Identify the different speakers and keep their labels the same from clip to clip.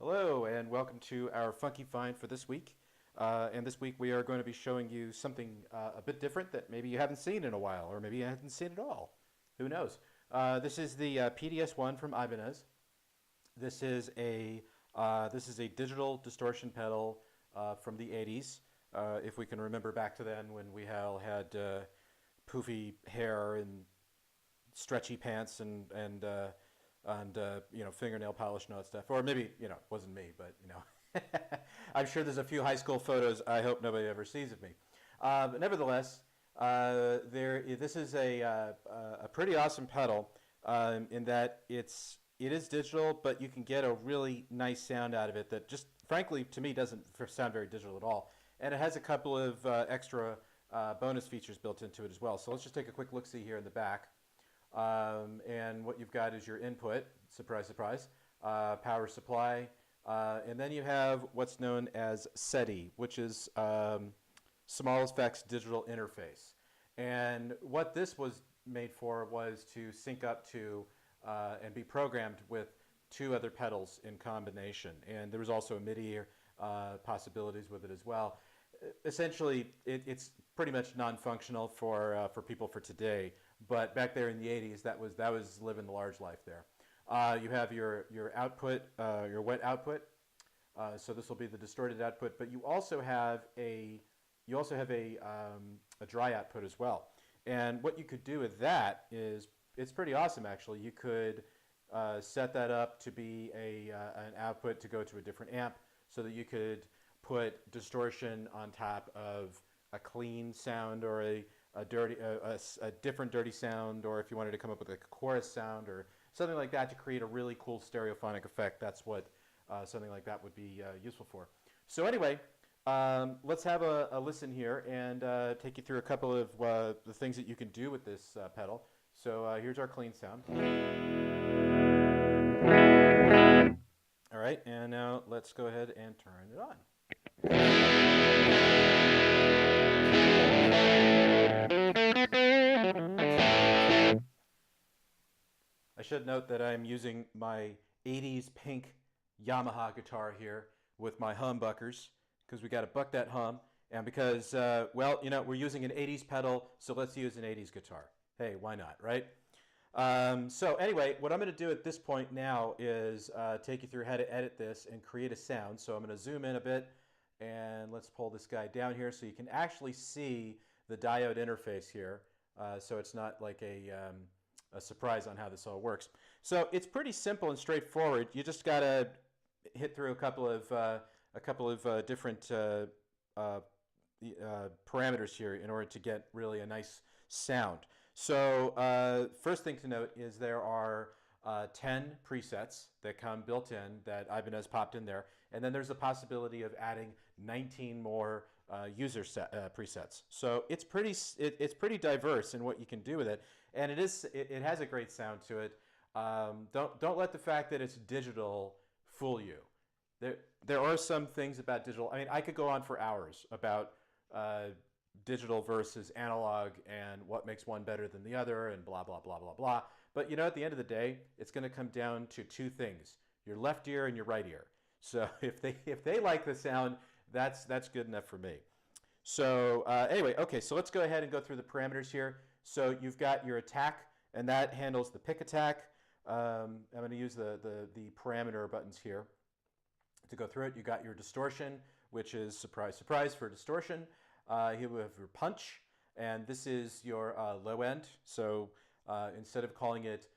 Speaker 1: Hello and welcome to our funky find for this week. And this week we are going to be showing you something a bit different that maybe you haven't seen in a while, or maybe you haven't seen at all. Who knows? This is the PDS1 from Ibanez. This is a digital distortion pedal from the 80s. If we can remember back to then when we all had poofy hair and stretchy pants and fingernail polish and all that stuff. Or maybe, it wasn't me, but, I'm sure there's a few high school photos I hope nobody ever sees of me. But nevertheless, this is a pretty awesome pedal in that it is digital, but you can get a really nice sound out of it that just, frankly, to me, doesn't sound very digital at all. And it has a couple of extra bonus features built into it as well. So let's just take a quick look-see here in the back. And what you've got is your input, surprise, surprise, power supply, and then you have what's known as SETI, which is Small Effects Digital Interface. And what this was made for was to sync up to and be programmed with two other pedals in combination. And there was also a MIDI possibilities with it as well. Essentially, it's pretty much non-functional for people for today. But back there in the 80s, that was living the large life there. You have your output, your wet output. So this will be the distorted output. But you also have a dry output as well. And what you could do with that is it's pretty awesome actually. You could set that up to be an output to go to a different amp, so that you could put distortion on top of a clean sound or a different dirty sound, or if you wanted to come up with a chorus sound or something like that to create a really cool stereophonic effect. That's what something like that would be useful for. So anyway, let's have a listen here and take you through a couple of the things that you can do with this pedal. So here's our clean sound. All right, and now let's go ahead and turn it on. I should note that I'm using my 80s pink Yamaha guitar here with my humbuckers, because we got to buck that hum, and because, we're using an 80s pedal, so let's use an 80s guitar. Hey, why not, right? So anyway, what I'm going to do at this point now is take you through how to edit this and create a sound. So I'm going to zoom in a bit, and let's pull this guy down here so you can actually see the diode interface here, so it's not like a surprise on how this all works. So it's pretty simple and straightforward. You just got to hit through a couple of different parameters here in order to get really a nice sound. So first thing to note is there are 10 presets that come built in that Ibanez popped in there, and then there's the possibility of adding 19 more user presets. So it's pretty diverse in what you can do with it, and it has a great sound to it. Don't let the fact that it's digital fool you. There are some things about digital. I mean, I could go on for hours about digital versus analog and what makes one better than the other and blah blah blah blah blah. But at the end of the day, it's going to come down to two things: your left ear and your right ear. So if they like the sound, that's good enough for me. So anyway, okay, so let's go ahead and go through the parameters here. So you've got your attack, and that handles the pick attack. I'm going to use the parameter buttons here to go through it. You got your distortion, which is surprise surprise for distortion. Here we have your punch, and this is your low end. So instead of calling it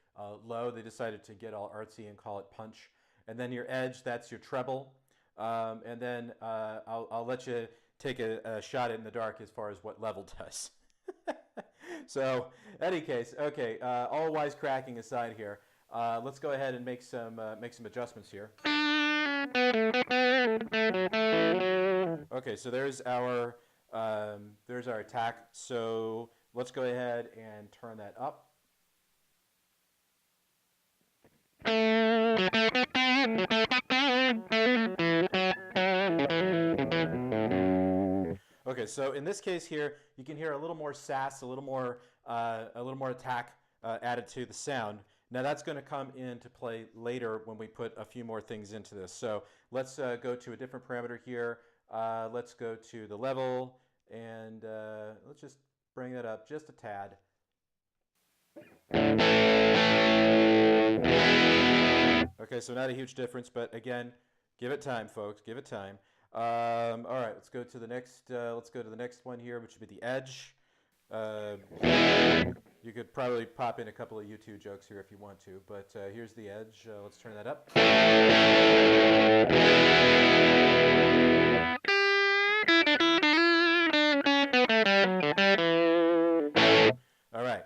Speaker 1: low, they decided to get all artsy and call it punch. And then your edge, that's your treble. And then I'll let you take a shot in the dark as far as what level does. So, any case, okay. All wisecracking aside here, let's go ahead and make some adjustments here. Okay, so there's our attack. So let's go ahead and turn that up. Okay, so in this case here, you can hear a little more sass, a little more attack added to the sound. Now that's going to come into play later when we put a few more things into this. So let's go to a different parameter here. Let's go to the level, and let's just bring that up just a tad. Okay, so not a huge difference, but again, give it time, folks. Give it time. All right, let's go to the next. Let's go to the next one here, which would be the edge. You could probably pop in a couple of YouTube jokes here if you want to, but here's the edge. Let's turn that up. All right,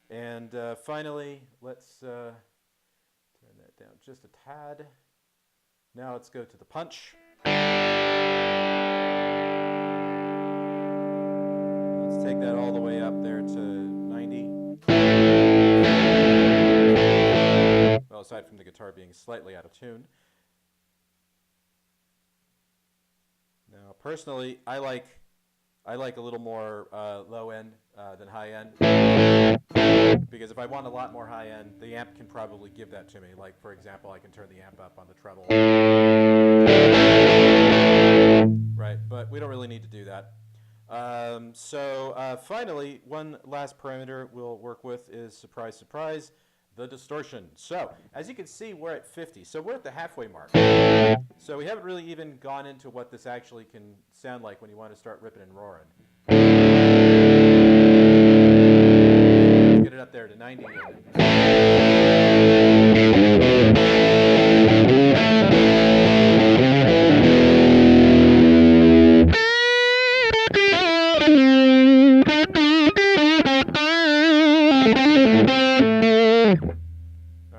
Speaker 1: and finally, let's turn that down just a tad. Now let's go to the punch. Let's take that all the way up there to 90. Well, aside from the guitar being slightly out of tune. Now, personally, I like a little more low end than high end, because if I want a lot more high end, the amp can probably give that to me. Like, for example, I can turn the amp up on the treble. Right, but we don't really need to do that. Finally, one last parameter we'll work with is, surprise, surprise, the distortion. So, as you can see, we're at 50. So we're at the halfway mark. So we haven't really even gone into what this actually can sound like when you want to start ripping and roaring. Let's get it up there to 90. All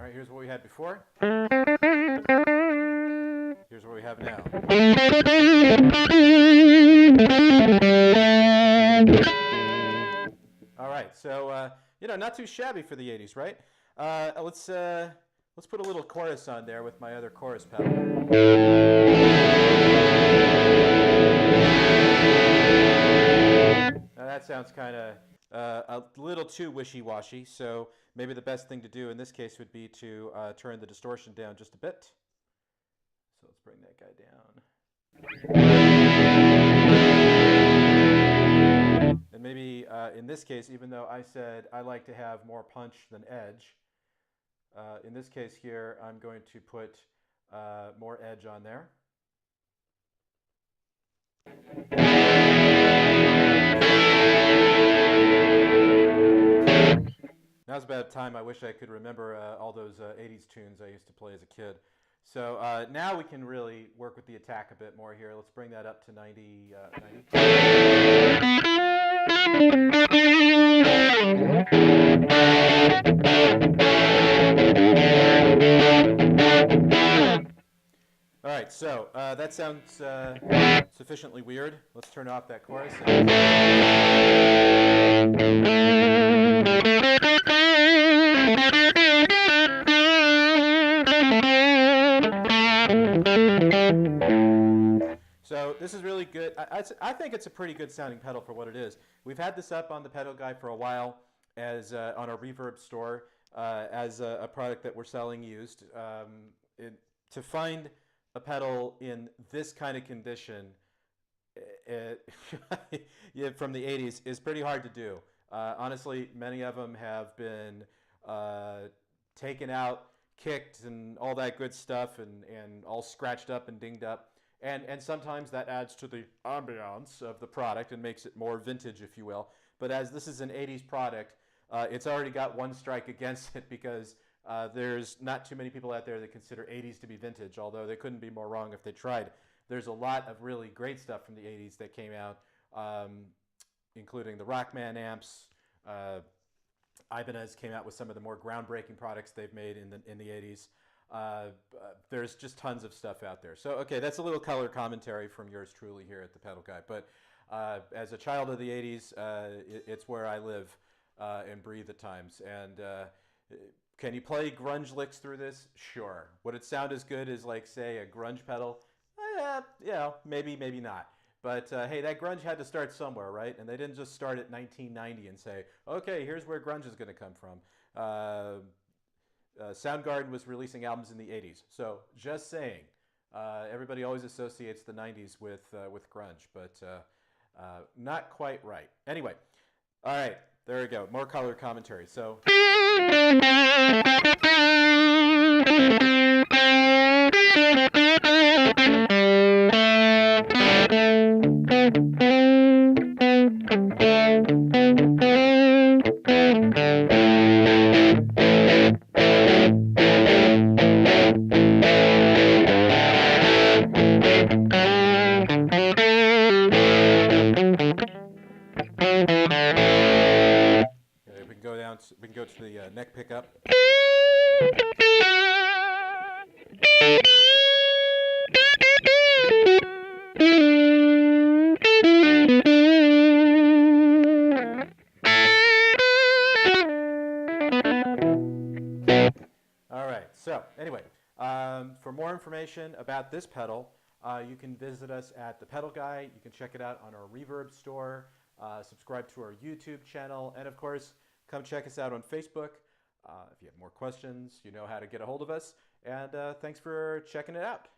Speaker 1: right, here's what we had before. Here's what we have now. All right, so you know, not too shabby for the 80s, right? Let's put a little chorus on there with my other chorus pedal. Now that sounds kind of a little too wishy-washy, so maybe the best thing to do in this case would be to turn the distortion down just a bit. So let's bring that guy down. And maybe in this case, even though I said I like to have more punch than edge, in this case here, I'm going to put more edge on there. Now's about time I wish I could remember all those 80s tunes I used to play as a kid. So now we can really work with the attack a bit more here. Let's bring that up to 90. 90. All right, so that sounds sufficiently weird. Let's turn off that chorus. So this is really good. I think it's a pretty good sounding pedal for what it is. We've had this up on the Pedal Guy for a while as on our Reverb store as a product that we're selling used. To find a pedal in this kind of condition from the 80s is pretty hard to do. Honestly, many of them have been taken out, kicked, and all that good stuff, and all scratched up and dinged up. And sometimes that adds to the ambiance of the product and makes it more vintage, if you will. But as this is an 80s product, it's already got one strike against it, because there's not too many people out there that consider 80s to be vintage, although they couldn't be more wrong if they tried. There's a lot of really great stuff from the 80s that came out, including the Rockman amps. Ibanez came out with some of the more groundbreaking products they've made in the 80s. There's just tons of stuff out there. So, okay, that's a little color commentary from yours truly here at the Pedal Guy. But as a child of the 80s, it's where I live and breathe at times. And can you play grunge licks through this? Sure. Would it sound as good as, like, say, a grunge pedal? You know, maybe, maybe not. But hey, that grunge had to start somewhere, right? And they didn't just start at 1990 and say, okay, here's where grunge is going to come from. Soundgarden was releasing albums in the 80s. So just saying, everybody always associates the 90s with grunge, but not quite right. Anyway, all right, there we go. More color commentary. So. We can go to the neck pickup. All right, so anyway, for more information about this pedal, you can visit us at ThePedalGuy. You can check it out on our Reverb store, subscribe to our YouTube channel, and of course, come check us out on Facebook. If you have more questions, you know how to get a hold of us. And thanks for checking it out.